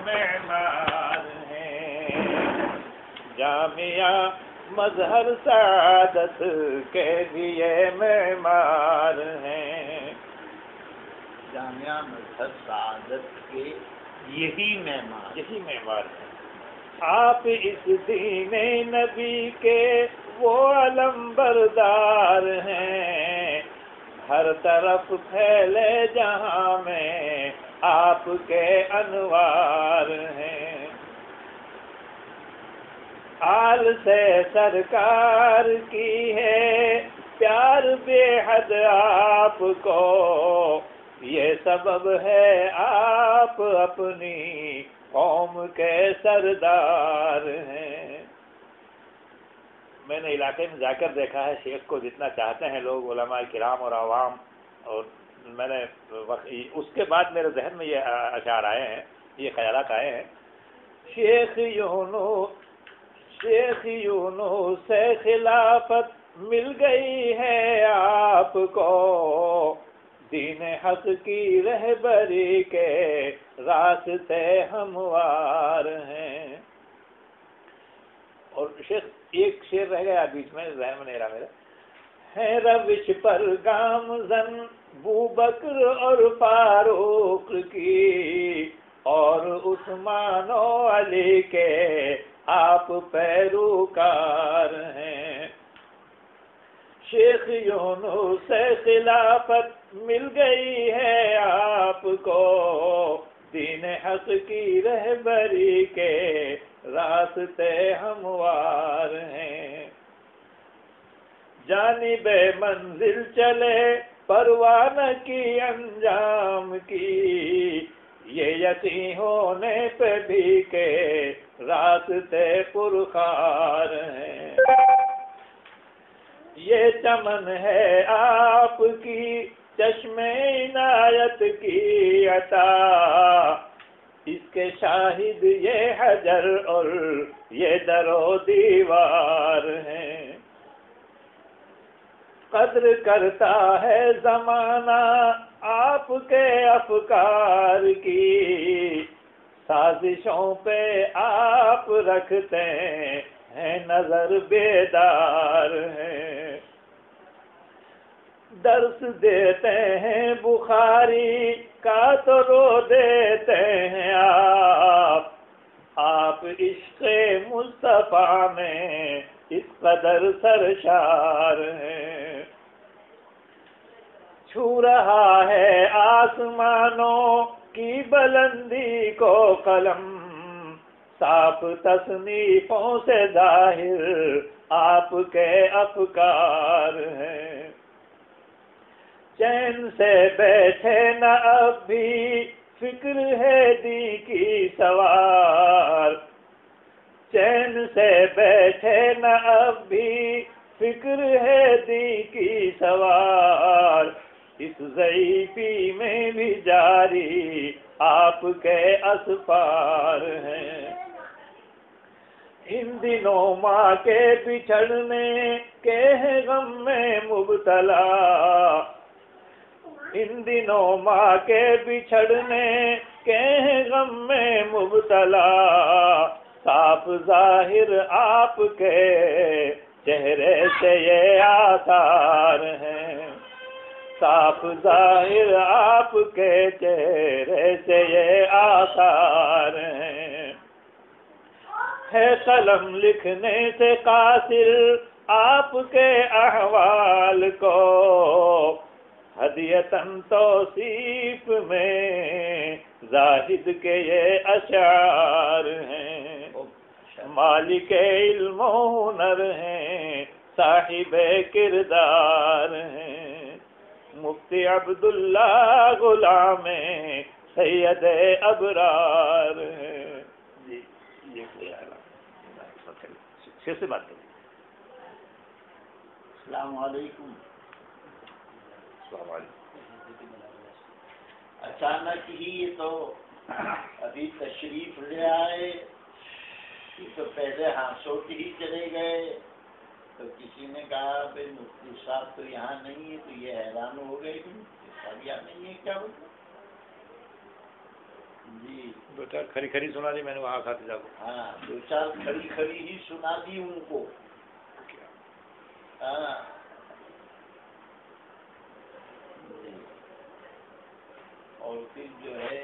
معمار ہیں، جامعہ مظہر سعادت کے بھی یہ معمار ہیں، جامعہ مظہر سعادت کے یہی معمار ہیں۔ آپ اس دین نبی کے وہ علم بردار ہیں، ہر طرف پھیلے جہاں میں آپ کے انوار ہیں، آل سے سرکار کی ہے پیار بے حد آپ کو، یہ سبب ہے آپ اپنی قوم کے سردار ہیں۔ میں نے علاقے میں جا کر دیکھا ہے شیخ کو جتنا چاہتے ہیں لوگ، علماء کرام اور عوام، اور میں نے اس کے بعد میرے ذہن میں یہ اشعار آئے ہیں، یہ خیالات آئے ہیں، شیخ یونس سے خلافت مل گئی ہے آپ کو، دین حق کی رہبری کے راستے ہموار ہیں۔ اور شیخ ایک شعر رہ گیا بیچ میں، ذہن میں نہیں رہا میرے، ہے روش پر گامزن بوبکر اور فاروق کی، اور عثمان و علی کے آپ پیروکار ہیں، شیخ یونس سے خلافت مل گئی ہے آپ کو، دین حق کی رہبری کے راستے ہموار ہیں، جانب منزل چلے پروانہ کی انجام کی، یہ یقین ہونے پہ بھی کہ راستے پرخار ہیں، یہ چمن ہے آپ کی چشم عنایت کی عطا، اس کے شاہد یہ حجر اور یہ در و دیوار ہیں، قدر کرتا ہے زمانہ آپ کے افکار کی، سازشوں پہ آپ رکھتے ہیں نظر بیدار ہیں، درس دیتے ہیں بخاری کا تو رو دیتے ہیں آپ عشق مصطفیٰ میں اس قدر سرشار ہیں، چھو رہا ہے آسمانوں کی بلندی کو قلم، صاف تصنیفوں سے ظاہر آپ کے افکار ہیں، چین سے بیٹھے نہ اب بھی فکر ہے دی کی سوار، چین سے بیٹھے نہ اب بھی فکر ہے دی کی سوار، اس ضعیفی میں بھی جاری آپ کے اسفار ہیں، ان دنوں ماں کے بچھڑنے کے ہیں غم میں مبتلا، ان دنوں ماں کے بچھڑنے کے ہیں غم میں مبتلا، صاف ظاہر آپ کے چہرے سے یہ آثار ہیں، صاف ظاہر آپ کے چہرے سے یہ آثار ہیں، ہے قلم لکھنے سے قاصر آپ کے احوال کو، ہدیتاً توصیف میں زاہد کے یہ اشعار ہیں، مالک علم و ہنر ہیں صاحب کردار ہیں، مفتی عبداللہ غلام سید ابرار ہیں۔ جی یہ شیر سے بات کریں۔ السلام علیکم۔ السلام علیکم۔ اچانک ہی تو ابھی تشریف لے آئے، تو پہلے ہاسوٹ ہی چلے گئے، تو کسی نے کہا بھائی مفتی صاحب تو یہاں نہیں ہے، تو یہ حیران ہو گئے کہ مفتی صاحب یہاں نہیں ہے، کیا ہوگا؟ جی دو چار کھری کھری سنا دی میں نے وہاں کھاتے جا کو. ہاں 2-4 کھڑی کھڑی ہی سنا دی ان کو. ہاں اور پھر جو ہے